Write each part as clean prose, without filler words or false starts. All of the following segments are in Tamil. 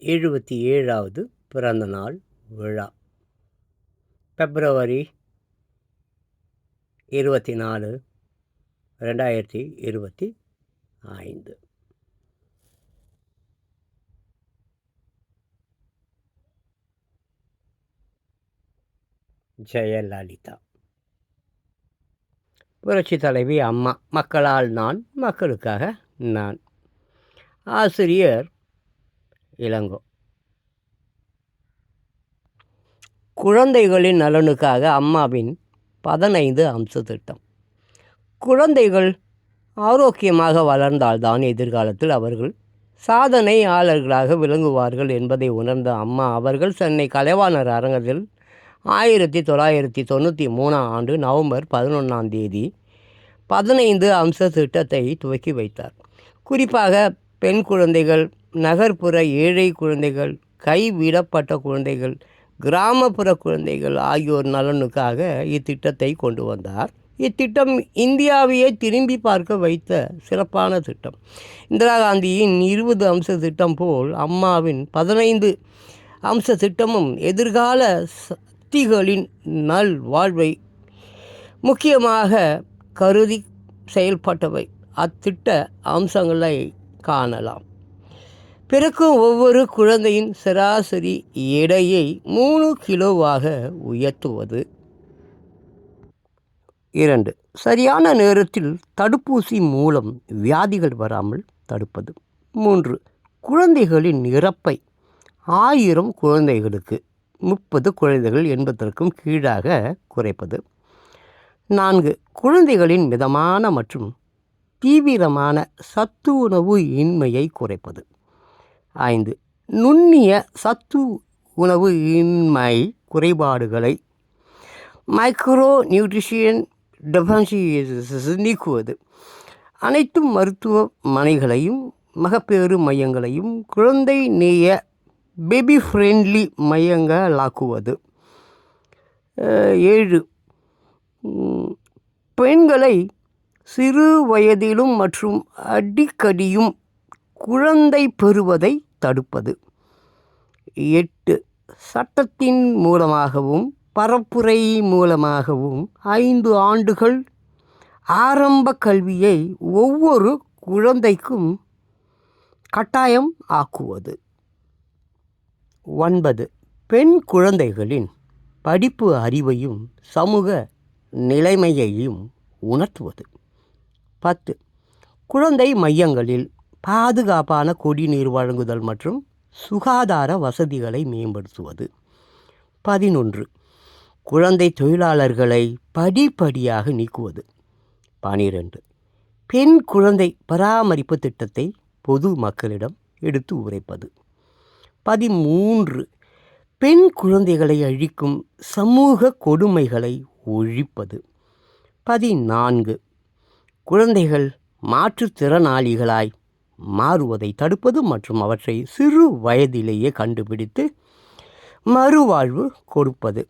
77வது பிறந்தநாள் விழா பிப்ரவரி 24, 2025. ஜெயலலிதா. புரட்சி தலைவி அம்மா. மக்களால் நான், மக்களுக்காக நான். ஆசிரியர் இளங்கோ. குழந்தைகளின் நலனுக்காக அம்மாவின் 15 அம்ச திட்டம். குழந்தைகள் ஆரோக்கியமாக வளர்ந்தால்தான் எதிர்காலத்தில் அவர்கள் சாதனையாளர்களாக விளங்குவார்கள் என்பதை உணர்ந்த அம்மா அவர்கள் சென்னை கலைவாணர் அரங்கத்தில் 1993 நவம்பர் 11 15 அம்ச திட்டத்தை துவக்கி வைத்தார். குறிப்பாக பெண் குழந்தைகள், நகர்ப்புற ஏழை குழந்தைகள், கைவிடப்பட்ட குழந்தைகள், கிராமப்புற குழந்தைகள் ஆகியோர் நலனுக்காக இத்திட்டத்தை கொண்டு வந்தார். இத்திட்டம் இந்தியாவையே திரும்பி பார்க்க வைத்த சிறப்பான திட்டம். இந்திரா காந்தியின் 20 அம்ச திட்டம் போல் அம்மாவின் 15 அம்ச திட்டமும் எதிர்கால சக்திகளின் நல் வாழ்வை முக்கியமாக கருதி செயல்பட்டவை. அத்திட்ட அம்சங்களை காணலாம். பிறக்கும் ஒவ்வொரு குழந்தையின் சராசரி எடையை 3 கிலோவாக உயர்த்துவது. 2. சரியான நேரத்தில் தடுப்பூசி மூலம் வியாதிகள் வராமல் தடுப்பது. 3. குழந்தைகளின் இறப்பை 1000 குழந்தைகளுக்கு 30 குழந்தைகள் என்பதற்கும் கீழாக குறைப்பது. 4. குழந்தைகளின் மிதமான மற்றும் தீவிரமான சத்து உணவு இன்மையை குறைப்பது. 5. நுண்ணிய சத்து உணவு இன்மை குறைபாடுகளை மைக்ரோ நியூட்ரிஷன் டெஃபிஷியன்சிஸ் நீக்குவது. அனைத்து மருத்துவமனைகளையும் மகப்பேறு மையங்களையும் குழந்தை நேய பேபி ஃப்ரெண்ட்லி மையங்களாக்குவது. 7. பெண்களை சிறு வயதிலும் மற்றும் அடிக்கடியும் குழந்தை பெறுவதை தடுப்பது. 8. சட்டத்தின் மூலமாகவும் பரப்புரை மூலமாகவும் 5 ஆண்டுகள் ஆரம்ப கல்வியை ஒவ்வொரு குழந்தைக்கும் கட்டாயம் ஆக்குவது. 9. பெண் குழந்தைகளின் படிப்பு அறிவையும் சமூக நிலைமையையும் உணர்த்துவது. 10. குழந்தை மையங்களில் பாதுகாப்பான குடிநீர் வழங்குதல் மற்றும் சுகாதார வசதிகளை மேம்படுத்துவது. 11. குழந்தை தொழிலாளர்களை படிப்படியாக நீக்குவது. 12. பெண் குழந்தை பராமரிப்பு திட்டத்தை பொது மக்களிடம் எடுத்து உரைப்பது. 13. பெண் குழந்தைகளை அழிக்கும் சமூக கொடுமைகளை ஒழிப்பது. 14. குழந்தைகள் மாற்றுத்திறனாளிகளாய் மாறுவதை தடுப்பது மற்றும் அவற்றை சிறு வயதிலேயே கண்டுபிடித்து மறுவாழ்வு கொடுப்பது.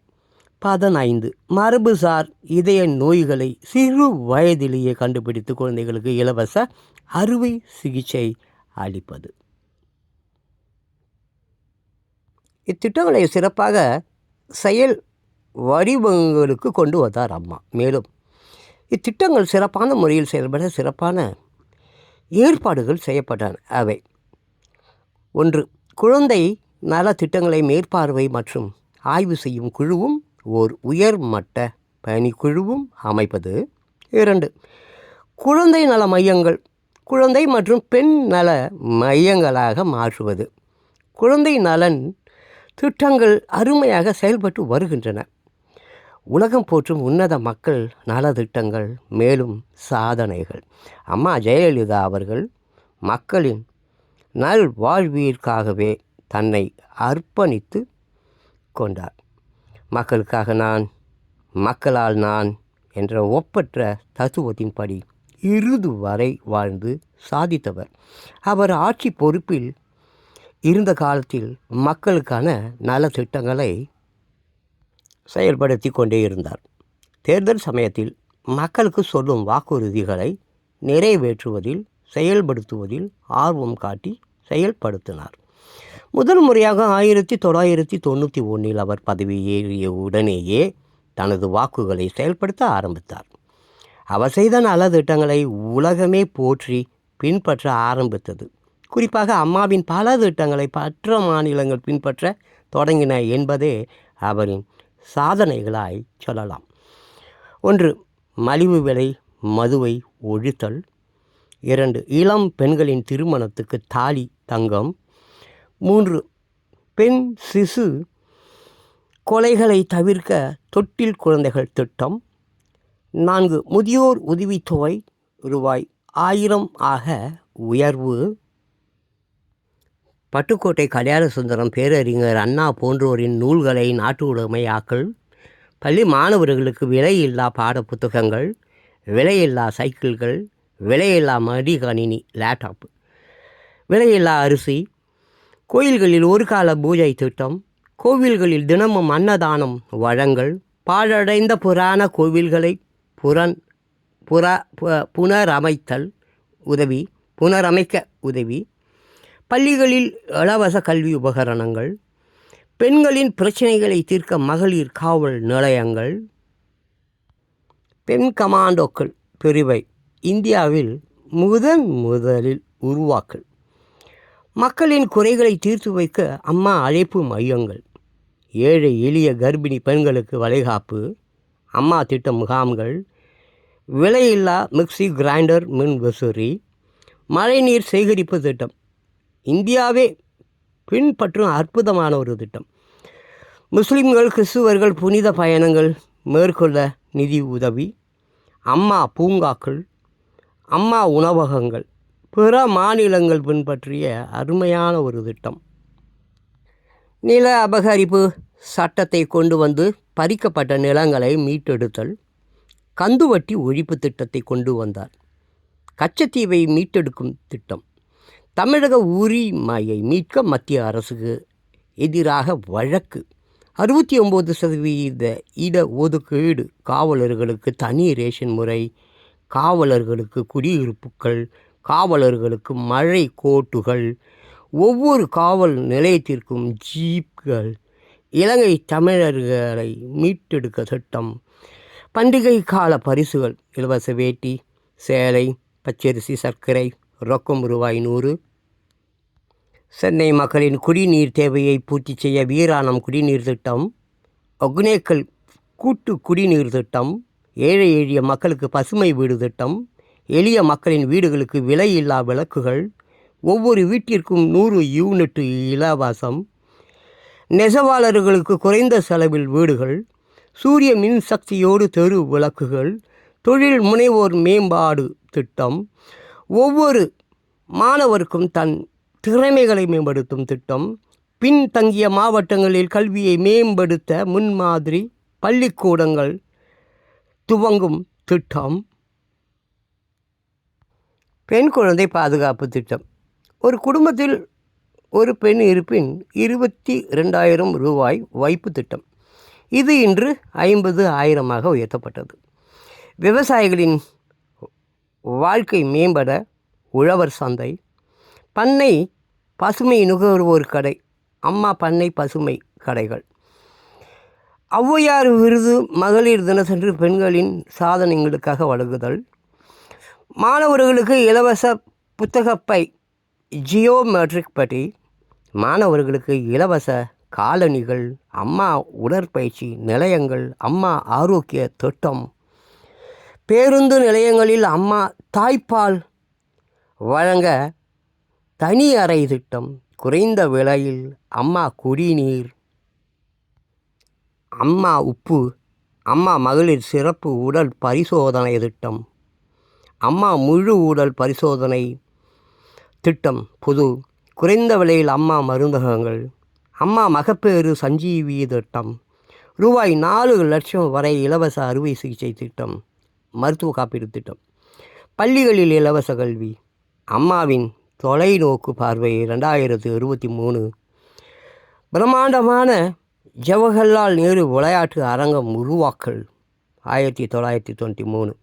15. மரபுசார் இதய நோய்களை சிறு வயதிலேயே கண்டுபிடித்து குழந்தைகளுக்கு இலவச அறுவை சிகிச்சை அளிப்பது. இத்திட்டங்களை சிறப்பாக செயல் வடிவங்களுக்கு கொண்டு வந்தார் அம்மா. மேலும் இத்திட்டங்கள் சிறப்பான முறையில் செயல்பட சிறப்பான ஏற்பாடுகள் செய்யப்பட்டன. அவை: 1. குழந்தை நல திட்டங்களை மேற்பார்வை மற்றும் ஆய்வு செய்யும் குழுவும் ஓர் உயர்மட்ட பணிக்குழுவும் அமைப்பது. 2. குழந்தை நல மையங்கள் குழந்தை மற்றும் பெண் நல மையங்களாக மாற்றுவது. குழந்தை நலன் திட்டங்கள் அருமையாக செயல்பட்டு வருகின்றன. உலகம் போற்றும் உன்னத மக்கள் நலத்திட்டங்கள், மேலும் சாதனைகள். அம்மா ஜெயலலிதா அவர்கள் மக்களின் நல்வாழ்விற்காகவே தன்னை அர்ப்பணித்து கொண்டார். மக்களுக்காக நான், மக்களால் நான் என்ற ஒப்பற்ற தத்துவத்தின்படி இறுதி வரை வாழ்ந்து சாதித்தவர். அவர் ஆட்சி பொறுப்பில் இருந்த காலத்தில் மக்களுக்கான நலத்திட்டங்களை செயல்படுத்தி கொண்டே இருந்தார். தேர்தல் சமயத்தில் மக்களுக்கு சொல்லும் வாக்குறுதிகளை நிறைவேற்றுவதில், செயல்படுத்துவதில் ஆர்வம் காட்டி செயல்படுத்தினார். முதல் முறையாக 1991 அவர் பதவி ஏறிய உடனேயே தனது வாக்குகளை செயல்படுத்த ஆரம்பித்தார். அவர் செய்த நலத்திட்டங்களை உலகமே போற்றி பின்பற்ற ஆரம்பித்தது. குறிப்பாக அம்மாவின் பல திட்டங்களை மற்ற மாநிலங்கள் பின்பற்ற தொடங்கின என்பதே அவரின் சாதனைகளாய் சொல்லலாம். 1. மலிவு விலை மதுவை ஒழித்தல். 2. இளம் பெண்களின் திருமணத்துக்கு தாலி தங்கம். 3. பெண் சிசு கொலைகளை தவிர்க்க தொட்டில் குழந்தைகள் திட்டம். 4. முதியோர் உதவித்தொகை ரூபாய் 1000 ஆக உயர்வு. பட்டுக்கோட்டை கல்யாணசுந்தரம், பேரறிஞர் அண்ணா போன்றோரின் நூல்களை நாட்டு உடைமையாக்கல். பள்ளி மாணவர்களுக்கு விலையில்லா பாட புத்தகங்கள், விலையில்லா சைக்கிள்கள், விலையில்லா மடிகணினி லேப்டாப், விலையில்லா அரிசி. கோயில்களில் ஒரு கால பூஜை திட்டம். கோவில்களில் தினமும் அன்னதானம் வழங்கல். பாழடைந்த புராண கோவில்களை புனரமைக்க உதவி. பள்ளிகளில் இலவச கல்வி உபகரணங்கள். பெண்களின் பிரச்சனைகளை தீர்க்க மகளிர் காவல் நிலையங்கள். பெண் கமாண்டோக்கள் பிரிவை இந்தியாவில் முதலில் உருவாக்கல். மக்களின் குறைகளை தீர்த்து வைக்க அம்மா அழைப்பு மையங்கள். ஏழை எளிய கர்ப்பிணி பெண்களுக்கு வளைகாப்பு. அம்மா திட்ட முகாம்கள். விலையில்லா மிக்சி கிரைண்டர் மின் விசிறி. மழைநீர் சேகரிப்பு திட்டம் இந்தியாவே பின்பற்றும் அற்புதமான ஒரு திட்டம். முஸ்லிம்கள் கிறிஸ்துவர்கள் புனித பயணங்கள் மேற்கொள்ள நிதி உதவி. அம்மா பூங்காக்கள், அம்மா உணவகங்கள் பிற மாநிலங்கள் பின்பற்றிய அருமையான ஒரு திட்டம். நில அபகரிப்பு சட்டத்தை கொண்டு வந்து பறிக்கப்பட்ட நிலங்களை மீட்டெடுத்தல். கந்துவட்டி ஒழிப்பு திட்டத்தை கொண்டு வந்தார். கச்சத்தீவை மீட்டெடுக்கும் திட்டம். தமிழக உரிமையை மீட்க மத்திய அரசுக்கு எதிராக வழக்கு. 69% இட ஒதுக்கீடு. காவலர்களுக்கு தனி ரேஷன் முறை. காவலர்களுக்கு குடியிருப்புகள். காவலர்களுக்கு மழை கோட்டுகள். ஒவ்வொரு காவல் நிலையத்திற்கும் ஜீப்கள். இலங்கை தமிழர்களை மீட்டெடுக்க திட்டம். பண்டிகை கால பரிசுகள். இலவச வேட்டி, சேலை, பச்சரிசி, சர்க்கரை, ரொக்கம் ரூபாய் 100. சென்னை மக்களின் குடிநீர் தேவையை பூர்த்தி செய்ய வீராணம் குடிநீர் திட்டம். ஒகேனக்கல் கூட்டு குடிநீர் திட்டம். ஏழை எளிய மக்களுக்கு பசுமை வீடு திட்டம். எளிய மக்களின் வீடுகளுக்கு விலையில்லா விளக்குகள். ஒவ்வொரு வீட்டிற்கும் 100 யூனிட் இலவசம். நெசவாளர்களுக்கு குறைந்த செலவில் வீடுகள். சூரிய மின் சக்தியோடு தெரு விளக்குகள். தொழில் முனைவோர் மேம்பாடு திட்டம். ஒவ்வொரு மாணவருக்கும் தன் திறமைகளை மேம்படுத்தும் திட்டம். பின்தங்கிய மாவட்டங்களில் கல்வியை மேம்படுத்த முன்மாதிரி பள்ளிக்கூடங்கள் துவங்கும் திட்டம். பெண் குழந்தை பாதுகாப்பு திட்டம். ஒரு குடும்பத்தில் ஒரு பெண் இருப்பின் 22,000 ரூபாய் வைப்பு திட்டம். இது இன்று 50,000 உயர்த்தப்பட்டது. விவசாயிகளின் வாழ்க்கை மேம்பட உழவர் சந்தை. பண்ணை பசுமை நுகர்வோர் கடை. அம்மா பண்ணை பசுமை கடைகள். ஔவையார் விருது மகளிர் தினத்தன்று பெண்களின் சாதனைகளுக்காக வழங்குதல். மாணவர்களுக்கு இலவச புத்தகப்பை ஜியோமெட்ரிக் பட்டி. மாணவர்களுக்கு இலவச காலணிகள். அம்மா உடற்பயிற்சி நிலையங்கள். அம்மா ஆரோக்கிய திட்டம். பேருந்து நிலையங்களில் அம்மா தாய்ப்பால் வழங்க தனி அறை திட்டம். குறைந்த விலையில் அம்மா குடிநீர். அம்மா உப்பு. அம்மா மகளிர் சிறப்பு உடல் பரிசோதனை திட்டம். அம்மா முழு உடல் பரிசோதனை திட்டம் புது. குறைந்த விலையில் அம்மா மருந்தகங்கள். அம்மா மகப்பேறு சஞ்சீவி திட்டம். ரூபாய் 4 லட்சம் வரை இலவச அறுவை சிகிச்சை திட்டம். மருத்துவ காப்பீடு திட்டம். பள்ளிகளில் இலவச கல்வி. அம்மாவின் தொலைநோக்கு பார்வை 2023. பிரம்மாண்டமான ஜவஹர்லால் நேரு விளையாட்டு அரங்கம் உருவாக்கல் 1993.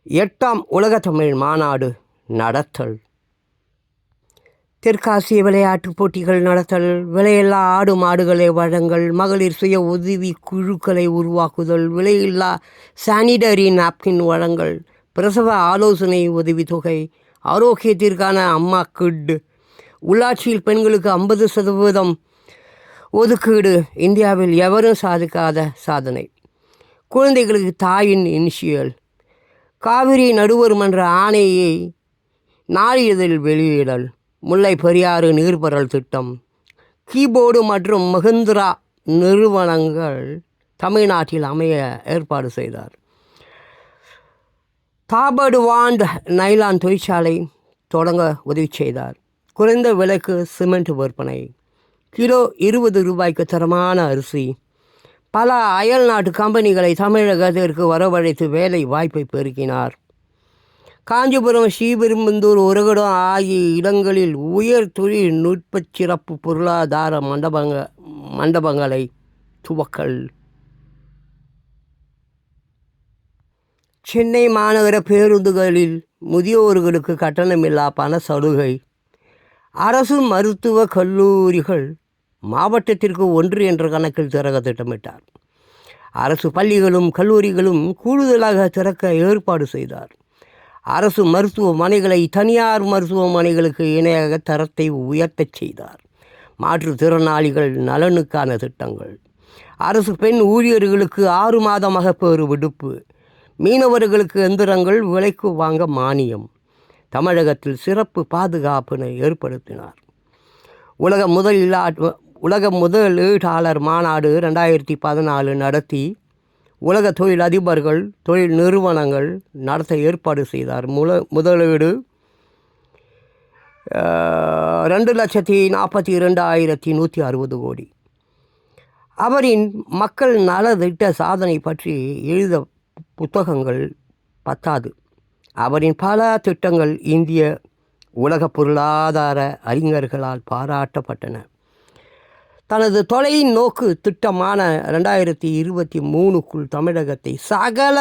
8ஆம் உலக தமிழ் மாநாடு நடத்தல். தெற்காசிய விளையாட்டுப் போட்டிகள் நடத்தல், விலையில்லா ஆடு மாடுகளை வழங்கல், மகளிர் சுய உதவி குழுக்களை உருவாக்குதல், விலையில்லா சானிடரி நாப்கின் வழங்கல், பிரசவ ஆலோசனை உதவித்தொகை, ஆரோக்கியத்திற்கான அம்மா கிட், உள்ளாட்சியில் பெண்களுக்கு 50% ஒதுக்கீடு இந்தியாவில் எவரும் சாதிக்காத சாதனை, குழந்தைகளுக்கு தாயின் இனிஷியல், காவிரி நடுவர் மன்ற ஆணையை நாளிதழில் வெளியிடல், முல்லை பெரியாறு நீர்பரல் திட்டம், கீபோர்டு மற்றும் மஹிந்திரா நிறுவனங்கள் தமிழ்நாட்டில் அமைய ஏற்பாடு செய்தார். தாபடுவாண்ட் நைலான் தொழிற்சாலை தொடங்க உதவி செய்தார். குறைந்த விலைக்கு சிமெண்ட் விற்பனை, கிலோ 20 ரூபாய்க்கு தரமான அரிசி, பல அயல் நாட்டு கம்பெனிகளை தமிழகத்திற்கு வரவழைத்து வேலை வாய்ப்பை பெருக்கினார். காஞ்சிபுரம், ஸ்ரீபெரும்புதூர், உரகடம் ஆகிய இடங்களில் உயர் தொழில்நுட்ப சிறப்பு பொருளாதார மண்டபங்களை துவக்கல். சென்னை மாநகர பேருந்துகளில் முதியோர்களுக்கு கட்டணமில்லா பண சலுகை, அரசு மருத்துவக் கல்லூரிகள் மாவட்டத்திற்கு 1 என்ற கணக்கில் திறக்க திட்டமிட்டார். அரசு பள்ளிகளும் கல்லூரிகளும் கூடுதலாக திறக்க ஏற்பாடு செய்தார். அரசு மருத்துவமனைகளை தனியார் மருத்துவமனைகளுக்கு இணையாக தரத்தை உயர்த்தச் செய்தார். மாற்றுத்திறனாளிகள் நலனுக்கான திட்டங்கள், அரசு பெண் ஊழியர்களுக்கு 6 மாத மகப்பேறு விடுப்பு, மீனவர்களுக்கு எந்திரங்கள் விலைக்கு வாங்க மானியம், தமிழகத்தில் சிறப்பு பாதுகாப்பினை ஏற்படுத்தினார். உலக முதலீட்டாளர் மாநாடு 2014 நடத்தி உலக தொழில் அதிபர்கள், தொழில் நிறுவனங்கள் நடத்த ஏற்பாடு செய்தார். முதலீடு 2,42,160 கோடி. அவரின் மக்கள் நலத்திட்ட சாதனை பற்றி எழுத புத்தகங்கள் பத்தாது. அவரின் பல திட்டங்கள் இந்திய உலக பொருளாதார அறிஞர்களால் பாராட்டப்பட்டன. தனது தொலைநோக்கு திட்டமான 2023க்குள் தமிழகத்தை சகல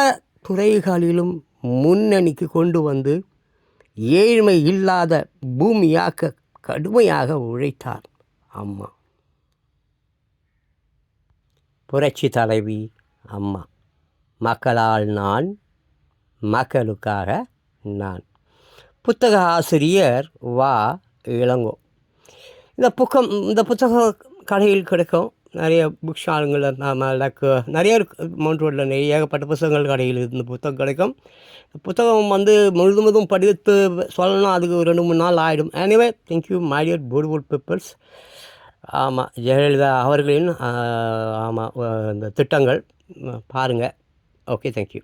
துறைகளிலும் முன்னணிக்கு கொண்டு வந்து ஏழ்மை இல்லாத பூமியாக்க கடுமையாக உழைத்தார் அம்மா. புரட்சி தலைவி அம்மா. மக்களால் நான், மக்களுக்காக நான். புத்தக ஆசிரியர் வா. இளங்கோ. இந்த புத்தகம் கடையில் கிடைக்கும். நிறைய புக் ஸ்டாலுங்களில் லைக் நிறைய மவுண்ட் ரோட்டில் ஏகப்பட்ட புத்தகங்கள் கடையில் இந்த புத்தகம் கிடைக்கும். புத்தகம் முழுதும் படித்து சொல்லணும், அதுக்கு 2-3 நாள் ஆகிடும். Anyway, thank you my dear beautiful peoples. ஆமாம், ஜெயலலிதா அவர்களின் இந்த திட்டங்கள் பாருங்கள். Okay, thank you.